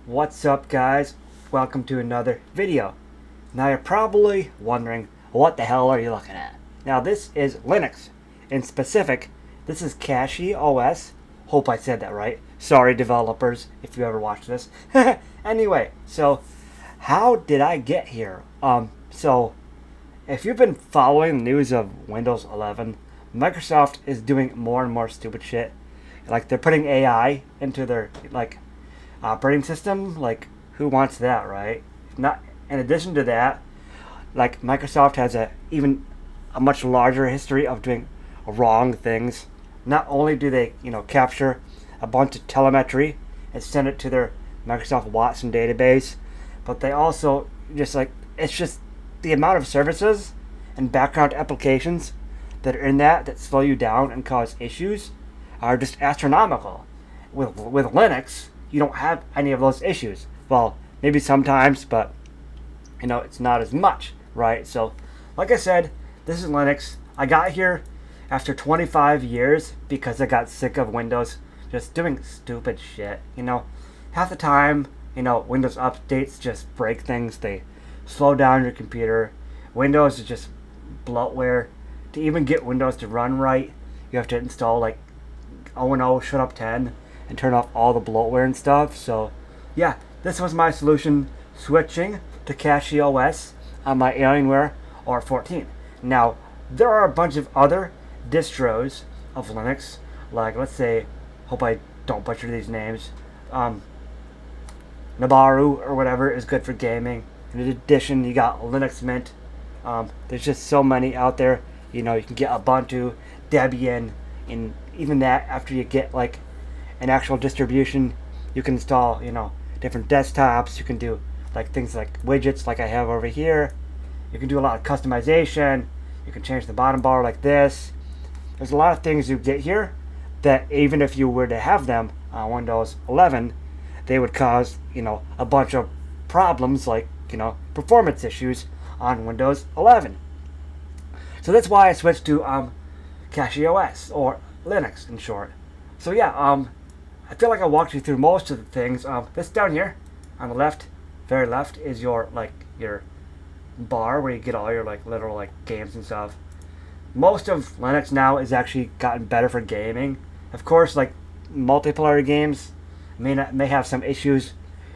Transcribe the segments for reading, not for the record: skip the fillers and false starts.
What's up, guys? Welcome to another video. Now you're probably wondering, what the hell are you looking at? Now this is Linux. In specific, this is CachyOS. Hope I said that right. Sorry developers if you ever watched this. Anyway, so how did I get here? So if you've been following the news of Windows 11, Microsoft is doing more and more stupid shit. Like they're putting AI into their operating system. Like, who wants that, right? Not. In addition to that, like, Microsoft has even a much larger history of doing wrong things. Not only do they capture a bunch of telemetry and send it to their Microsoft Watson database, but they also it's just the amount of services and background applications that are in that slow you down and cause issues are just astronomical. With Linux, you don't have any of those issues. Well, maybe sometimes, but it's not as much, right? So, like I said, this is Linux. I got here after 25 years because I got sick of Windows just doing stupid shit. Half the time, Windows updates just break things. They slow down your computer. Windows is just bloatware. To even get Windows to run right, you have to install like O&O shut up 10 and turn off all the bloatware and stuff. So yeah, this was my solution, switching to CachyOS on my Alienware R14. Now there are a bunch of other distros of Linux, like, let's say, hope I don't butcher these names, Nabaru or whatever is good for gaming. In addition, you got Linux Mint. There's just so many out there. You can get Ubuntu, Debian, and even that, after you get like an actual distribution, you can install different desktops. You can do like things like widgets like I have over here. You can do a lot of customization. You can change the bottom bar like this. There's a lot of things you get here that even if you were to have them on Windows 11, they would cause a bunch of problems, like performance issues on Windows 11. So that's why I switched to CachyOS, or Linux in short. So yeah, I feel like I walked you through most of the things. This down here on the left, very left, is your bar where you get all your literal games and stuff. Most of Linux now is actually gotten better for gaming. Of course, multiplayer games may have some issues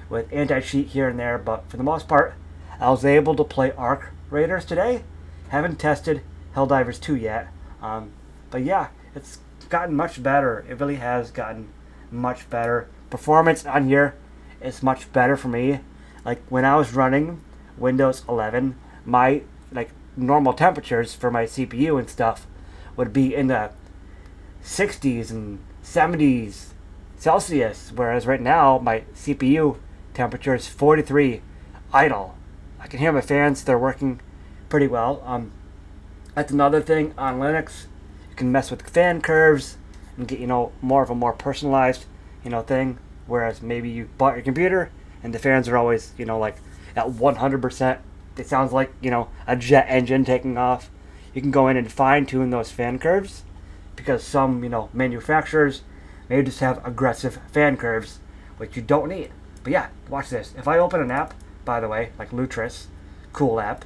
with anti-cheat here and there, but for the most part, I was able to play Arc Raiders today. Haven't tested Helldivers 2 yet, but yeah, it's gotten much better. It really has gotten much better. Performance on here is much better for me. Like, when I was running Windows 11, my normal temperatures for my CPU and stuff would be in the 60s and 70s Celsius, whereas right now my CPU temperature is 43 idle. I can hear my fans, they're working pretty well. That's another thing on Linux. You can mess with fan curves and get more of a more personalized thing, whereas maybe you bought your computer and the fans are always at 100%. It sounds like a jet engine taking off. You can go in and fine tune those fan curves, because some manufacturers may just have aggressive fan curves, which you don't need. But yeah, watch this. If I open an app, by the way, like Lutris, cool app.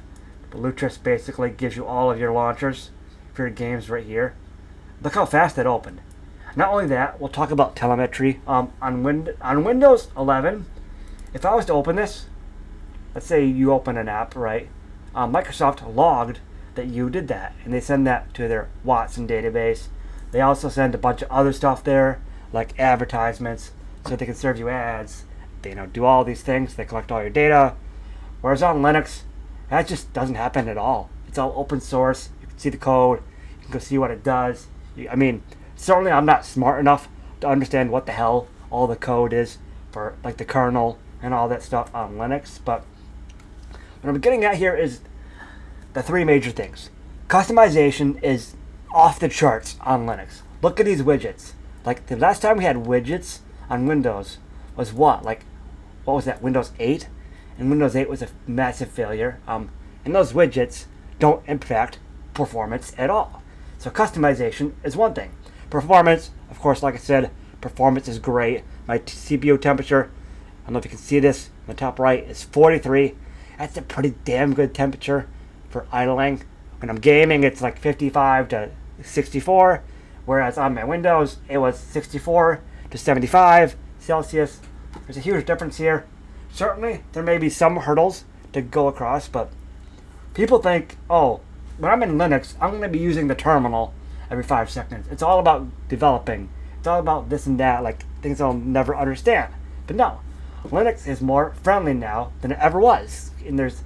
But Lutris basically gives you all of your launchers for your games right here. Look how fast that opened. Not only that, we'll talk about telemetry. On Windows 11, if I was to open this, let's say you open an app, right? Microsoft logged that you did that, and they send that to their Watson database. They also send a bunch of other stuff there, like advertisements, so they can serve you ads. They do all these things. They collect all your data. Whereas on Linux, that just doesn't happen at all. It's all open source. You can see the code. You can go see what it does. Certainly I'm not smart enough to understand what the hell all the code is for the kernel and all that stuff on Linux. But what I'm getting at here is the three major things. Customization is off the charts on Linux. Look at these widgets. The last time we had widgets on Windows was what was that, Windows 8? And Windows 8 was a massive failure. And those widgets don't impact performance at all. So customization is one thing. Performance, of course, like I said, performance is great. My CPU temperature don't know if you can see this on the top right, is 43. That's a pretty damn good temperature for idling. When I'm gaming, it's like 55 to 64, whereas on my Windows, it was 64 to 75 Celsius. There's a huge difference here. Certainly, there may be some hurdles to go across, but people think, oh, when I'm in Linux, I'm going to be using the terminal every 5 seconds. It's all about developing. It's all about this and that, like things I'll never understand. But no, Linux is more friendly now than it ever was. And there's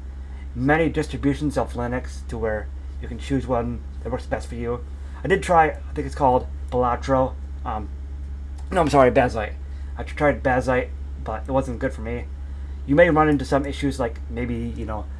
many distributions of Linux to where you can choose one that works best for you. I did try, I think it's called Balatro. Bazzite. I tried Bazzite, but it wasn't good for me. You may run into some issues like maybe,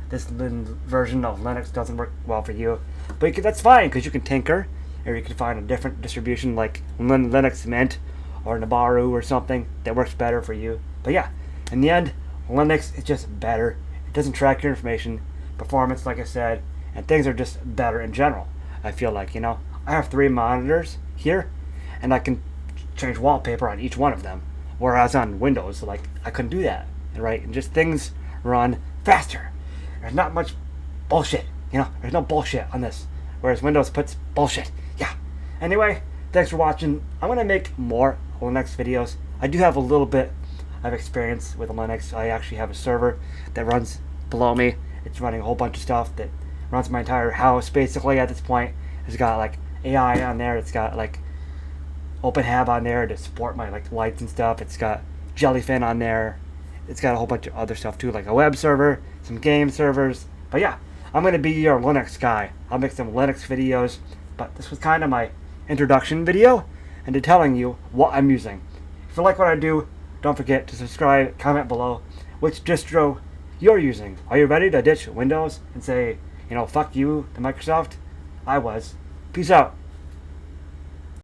this version of Linux doesn't work well for you. But that's fine because you can tinker, or you can find a different distribution like Linux Mint or Nabaru or something that works better for you. But yeah, in the end, Linux is just better. It doesn't track your information, performance, like I said, and things are just better in general. I feel like, I have 3 monitors here, and I can change wallpaper on each one of them. Whereas on Windows, like, I couldn't do that, right? And just things run faster. There's not much bullshit, there's no bullshit on this. Whereas Windows puts bullshit. Yeah. Anyway, thanks for watching. I'm going to make more Linux videos. I do have a little bit of experience with Linux. I actually have a server that runs below me. It's running a whole bunch of stuff that runs my entire house basically at this point. It's got like AI on there. It's got like OpenHAB on there to support my like lights and stuff. It's got Jellyfin on there. It's got a whole bunch of other stuff too, like a web server, some game servers. But yeah, I'm going to be your Linux guy. I'll make some Linux videos, but this was kind of my introduction video into telling you what I'm using. If you like what I do, don't forget to subscribe, comment below which distro you're using. Are you ready to ditch Windows and say, fuck you to Microsoft? I was. Peace out.